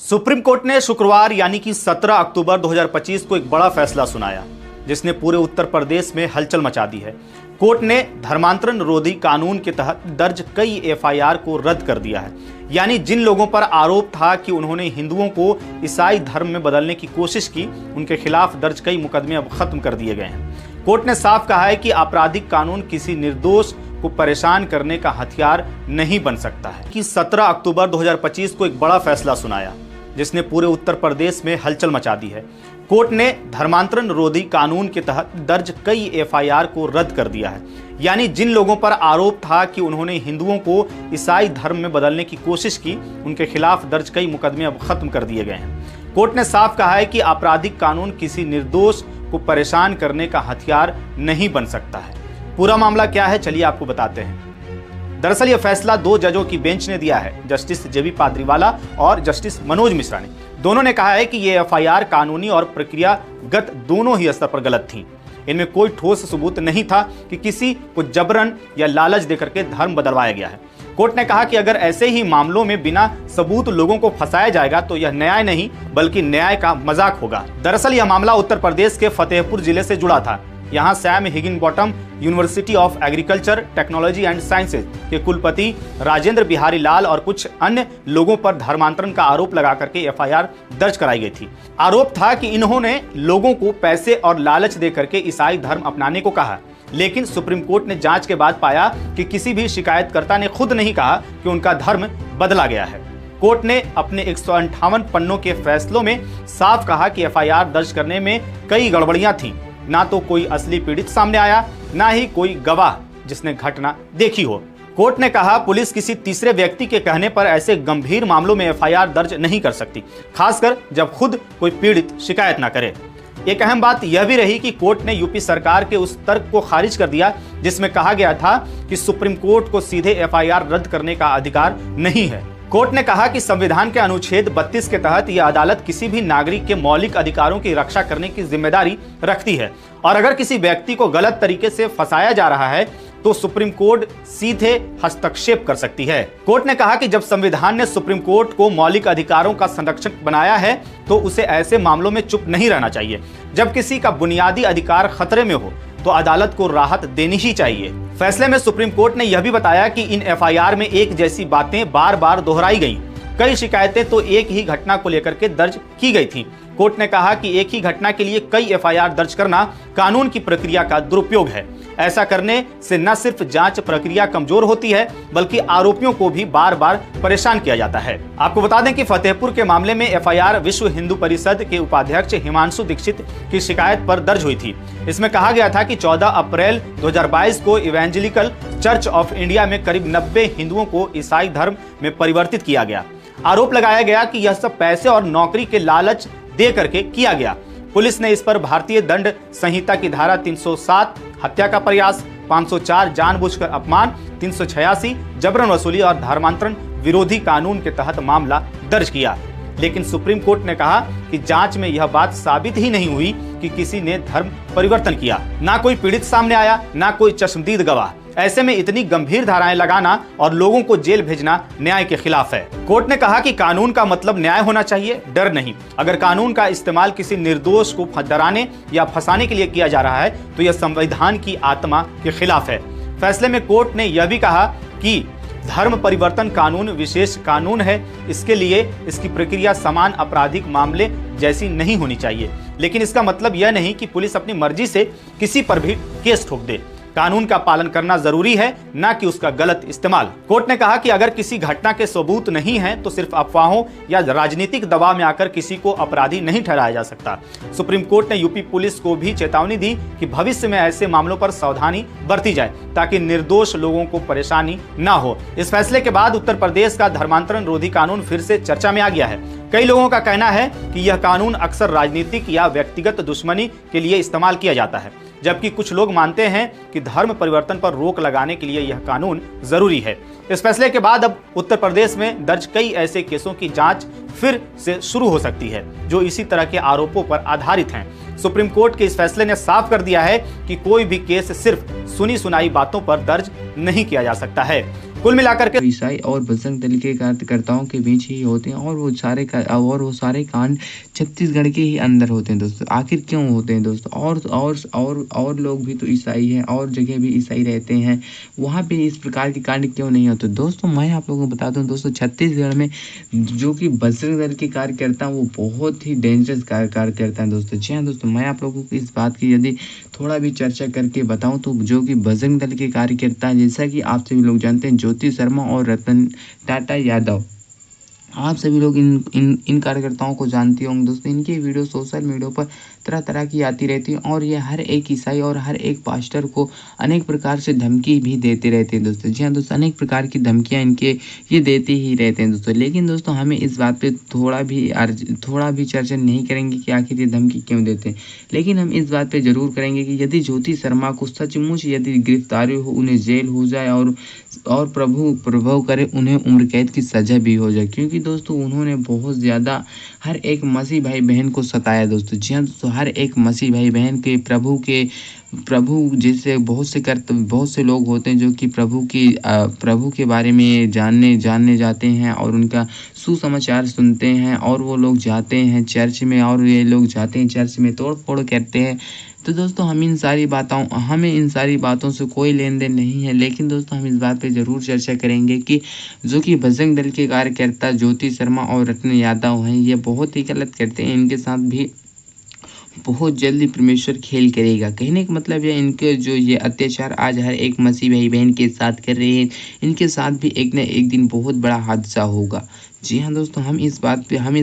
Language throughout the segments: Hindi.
सुप्रीम कोर्ट ने शुक्रवार यानी कि 17 अक्टूबर 2025 को एक बड़ा फैसला सुनाया जिसने पूरे उत्तर प्रदेश में हलचल मचा दी है। कोर्ट ने धर्मांतरण रोधी कानून के तहत दर्ज कई एफआईआर को रद्द कर दिया है। यानी जिन लोगों पर आरोप था कि उन्होंने हिंदुओं को ईसाई धर्म में बदलने की कोशिश की, उनके खिलाफ दर्ज कई मुकदमे अब खत्म कर दिए गए हैं। कोर्ट ने साफ कहा है कि आपराधिक कानून किसी निर्दोष को परेशान करने का हथियार नहीं बन सकता है। कि 17 अक्टूबर 2025 को एक बड़ा फैसला सुनाया जिसने पूरे उत्तर प्रदेश में हलचल मचा दी है। कोर्ट ने धर्मांतरण रोधी कानून के तहत दर्ज कई एफआईआर को रद्द कर दिया है। यानी जिन लोगों पर आरोप था कि उन्होंने हिंदुओं को ईसाई धर्म में बदलने की कोशिश की, उनके खिलाफ दर्ज कई मुकदमे अब खत्म कर दिए गए हैं। कोर्ट ने साफ कहा है कि आपराधिक कानून किसी निर्दोष को परेशान करने का हथियार नहीं बन सकता है। पूरा मामला क्या है, चलिए आपको बताते हैं। दरअसल यह फैसला 2 जजों की बेंच ने दिया है, जस्टिस जेबी पाद्रीवाला और जस्टिस मनोज मिश्रा ने। दोनों ने कहा है कि ये एफआईआर कानूनी और प्रक्रियागत दोनों ही स्तर पर गलत थी। इनमें कोई ठोस सबूत नहीं था कि किसी को जबरन या लालच देकर के धर्म बदलवाया गया है। कोर्ट ने कहा कि अगर ऐसे ही मामलों में बिना सबूत लोगों को फंसाया जाएगा तो यह न्याय नहीं बल्कि न्याय का मजाक होगा। दरअसल यह मामला उत्तर प्रदेश के फतेहपुर जिले से जुड़ा था। यहाँ Sam Higginbottom university of agriculture technology and sciences के कुलपति राजेंद्र बिहारी लाल और कुछ अन्य लोगों पर धर्मांतरण का आरोप लगा करके एफआईआर दर्ज कराई गई थी। आरोप था कि इन्होंने लोगों को पैसे और लालच दे करके ईसाई धर्म अपनाने को कहा, लेकिन सुप्रीम कोर्ट ने जांच के बाद पाया कि किसी भी शिकायतकर्ता ने खुद नहीं कहा कि उनका धर्म बदला गया है। कोर्ट ने अपने 158 पन्नों के फैसलों में साफ कहा कि एफआईआर दर्ज करने में कई गड़बड़ियां थीं। ना तो कोई असली पीड़ित सामने आया, ना ही कोई गवाह जिसने घटना देखी हो। कोर्ट ने कहा पुलिस किसी तीसरे व्यक्ति के कहने पर ऐसे गंभीर मामलों में एफआईआर दर्ज नहीं कर सकती, खासकर जब खुद कोई पीड़ित शिकायत ना करे। एक अहम बात यह भी रही कि कोर्ट ने यूपी सरकार के उस तर्क को खारिज कर दिया जिसमें कहा गया था कि सुप्रीम कोर्ट को सीधे एफआईआर रद्द करने का अधिकार नहीं है। कोर्ट ने कहा कि संविधान के अनुच्छेद 32 के तहत यह अदालत किसी भी नागरिक के मौलिक अधिकारों की रक्षा करने की जिम्मेदारी रखती है और अगर किसी व्यक्ति को गलत तरीके से फंसाया जा रहा है तो सुप्रीम कोर्ट सीधे हस्तक्षेप कर सकती है। कोर्ट ने कहा कि जब संविधान ने सुप्रीम कोर्ट को मौलिक अधिकारों का संरक्षक बनाया है तो उसे ऐसे मामलों में चुप नहीं रहना चाहिए। जब किसी का बुनियादी अधिकार खतरे में हो तो अदालत को राहत देनी ही चाहिए। फैसले में सुप्रीम कोर्ट ने यह भी बताया कि इन एफआईआर में एक जैसी बातें बार बार दोहराई गईं। कई शिकायतें तो एक ही घटना को लेकर के दर्ज की गई थीं। कोर्ट ने कहा कि एक ही घटना के लिए कई एफआईआर दर्ज करना कानून की प्रक्रिया का दुरुपयोग है। ऐसा करने से न सिर्फ जांच प्रक्रिया कमजोर होती है बल्कि आरोपियों को भी बार बार परेशान किया जाता है। आपको बता दें कि फतेहपुर के मामले में एफआईआर विश्व हिंदू परिषद के उपाध्यक्ष हिमांशु दीक्षित की शिकायत पर दर्ज हुई थी। इसमें कहा गया था कि 14 अप्रैल 2022 को इवेंजेलिकल चर्च ऑफ इंडिया में करीब 90 हिंदुओं को ईसाई धर्म में परिवर्तित किया गया। आरोप लगाया गया कि यह सब पैसे और नौकरी के लालच दे करके किया गया। पुलिस ने इस पर भारतीय दंड संहिता की धारा 307 हत्या का प्रयास, 504 जानबूझकर अपमान, 386 जबरन वसूली और धर्मांतरण विरोधी कानून के तहत मामला दर्ज किया। लेकिन सुप्रीम कोर्ट ने कहा कि जांच में यह बात साबित ही नहीं हुई कि किसी ने धर्म परिवर्तन किया। ना कोई पीड़ित सामने आया, ना कोई चश्मदीद गवाह। ऐसे में इतनी गंभीर धाराएं लगाना और लोगों को जेल भेजना न्याय के खिलाफ है। कोर्ट ने कहा कि कानून का मतलब न्याय होना चाहिए, डर नहीं। अगर कानून का इस्तेमाल किसी निर्दोष को डराने या फंसाने के लिए किया जा रहा है तो यह संविधान की आत्मा के खिलाफ है। फैसले में कोर्ट ने यह भी कहा कि धर्म परिवर्तन कानून विशेष कानून है, इसके लिए इसकी प्रक्रिया समान आपराधिक मामले जैसी नहीं होनी चाहिए। लेकिन इसका मतलब यह नहीं कि पुलिस अपनी मर्जी से किसी पर भी केस ठोक दे। कानून का पालन करना जरूरी है, ना कि उसका गलत इस्तेमाल। कोर्ट ने कहा कि अगर किसी घटना के सबूत नहीं है तो सिर्फ अफवाहों या राजनीतिक दबाव में आकर किसी को अपराधी नहीं ठहराया जा सकता। सुप्रीम कोर्ट ने यूपी पुलिस को भी चेतावनी दी कि भविष्य में ऐसे मामलों पर सावधानी बरती जाए ताकि निर्दोष लोगों को परेशानी न हो। इस फैसले के बाद उत्तर प्रदेश का धर्मांतरण रोधी कानून फिर से चर्चा में आ गया है। कई लोगों का कहना है कि यह कानून अक्सर राजनीतिक या व्यक्तिगत दुश्मनी के लिए इस्तेमाल किया जाता है, जबकि कुछ लोग मानते हैं कि धर्म परिवर्तन पर रोक लगाने के लिए यह कानून जरूरी है। इस फैसले के बाद अब उत्तर प्रदेश में दर्ज कई ऐसे केसों की जांच फिर से शुरू हो सकती है जो इसी तरह के आरोपों पर आधारित हैं। सुप्रीम कोर्ट के इस फैसले ने साफ कर दिया है कि कोई भी केस सिर्फ सुनी सुनाई बातों पर दर्ज नहीं किया जा सकता है। कुल मिलाकर के ईसाई और बजरंग दल के कार्यकर्ताओं के बीच ही होते हैं और वो सारे कांड छत्तीसगढ़ के ही अंदर होते हैं दोस्तों। आखिर क्यों होते हैं दोस्तों? और लोग भी तो ईसाई हैं और जगह भी ईसाई रहते हैं, वहाँ पे इस प्रकार के कांड क्यों नहीं होते दोस्तों? मैं आप लोगों को बता दूं दोस्तों, छत्तीसगढ़ में जो कि बजरंग दल के कार्यकर्ता वो बहुत ही डेंजरस कार्यकर्ता हैं दोस्तों। जी हाँ दोस्तों, मैं आप लोगों को इस बात की यदि थोड़ा भी चर्चा करके बताऊं तो जो कि बजरंग दल के कार्यकर्ता हैं, जैसा कि आप सभी लोग जानते हैं, ज्योति शर्मा और रतन टाटा यादव, आप सभी लोग इन कार्यकर्ताओं को जानते होंगे दोस्तों। इनकी वीडियो सोशल मीडिया पर तरह तरह की आती रहती है और ये हर एक ईसाई और हर एक पास्टर को अनेक प्रकार से धमकी भी देते रहते हैं दोस्तों। जी हाँ दोस्तों, अनेक प्रकार की धमकियाँ इनके ये देते ही रहते हैं दोस्तों। लेकिन दोस्तों हमें इस बात पे थोड़ा भी चर्चा नहीं करेंगे कि आखिर ये धमकी क्यों देते हैं, लेकिन हम इस बात पे जरूर करेंगे कि यदि ज्योति शर्मा को सचमुच यदि गिरफ्तारी हो, उन्हें जेल हो जाए और प्रभु करे उन्हें उम्र कैद की सजा भी हो जाए, क्योंकि दोस्तों उन्होंने बहुत ज़्यादा हर एक मसीह भाई बहन को सताया दोस्तों। जी हाँ दोस्तों, हर एक मसीह भाई बहन के प्रभु जैसे बहुत से लोग होते हैं जो कि प्रभु के बारे में जानने जाते हैं और उनका सुसमाचार सुनते हैं और वो लोग जाते हैं चर्च में और ये लोग जाते हैं चर्च में तोड़ फोड़ करते हैं। तो दोस्तों हमें इन सारी बातों से कोई लेन देन नहीं है, लेकिन दोस्तों हम इस बात पे ज़रूर चर्चा करेंगे कि जो कि बजरंग दल के कार्यकर्ता ज्योति शर्मा और रत्न यादव हैं, ये बहुत ही गलत करते हैं। इनके साथ भी बहुत जल्दी परमेश्वर खेल करेगा। कहने का मतलब है इनके जो ये अत्याचार आज हर एक मसीह भाई बहन के साथ कर रहे हैं, इनके साथ भी एक न एक दिन बहुत बड़ा हादसा होगा। जी हाँ दोस्तों, हम इस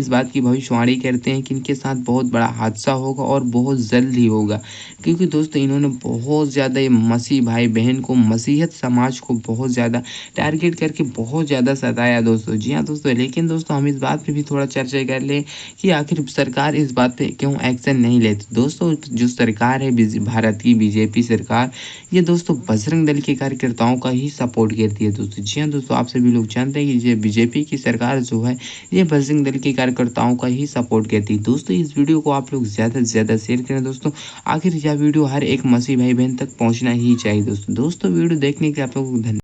बात की भविष्यवाणी करते हैं कि इनके साथ बहुत बड़ा हादसा होगा और बहुत जल्द ही होगा, क्योंकि दोस्तों इन्होंने बहुत ज़्यादा ये मसीह भाई बहन को, मसीहत समाज को बहुत ज़्यादा टारगेट करके बहुत ज़्यादा सताया दोस्तों। जी हाँ दोस्तों, लेकिन दोस्तों हम इस बात पे भी थोड़ा चर्चा कर लें कि आखिर सरकार इस बात पे क्यों एक्शन नहीं लेती। दोस्तों जो सरकार है भारत की बीजेपी सरकार, ये दोस्तों बजरंग दल के कार्यकर्ताओं का ही सपोर्ट करती है दोस्तों। जी हाँ दोस्तों, आप सभी लोग जानते हैं कि ये बीजेपी की सरकार जो है ये बजरंग दल के कार्यकर्ताओं का ही सपोर्ट करती है दोस्तों। इस वीडियो को आप लोग ज़्यादा से ज़्यादा शेयर करें दोस्तों। आखिर यह वीडियो हर एक मसीह भाई बहन तक पहुंचना ही चाहिए दोस्तों। वीडियो देखने के लिए आप लोगों को धन्यवाद।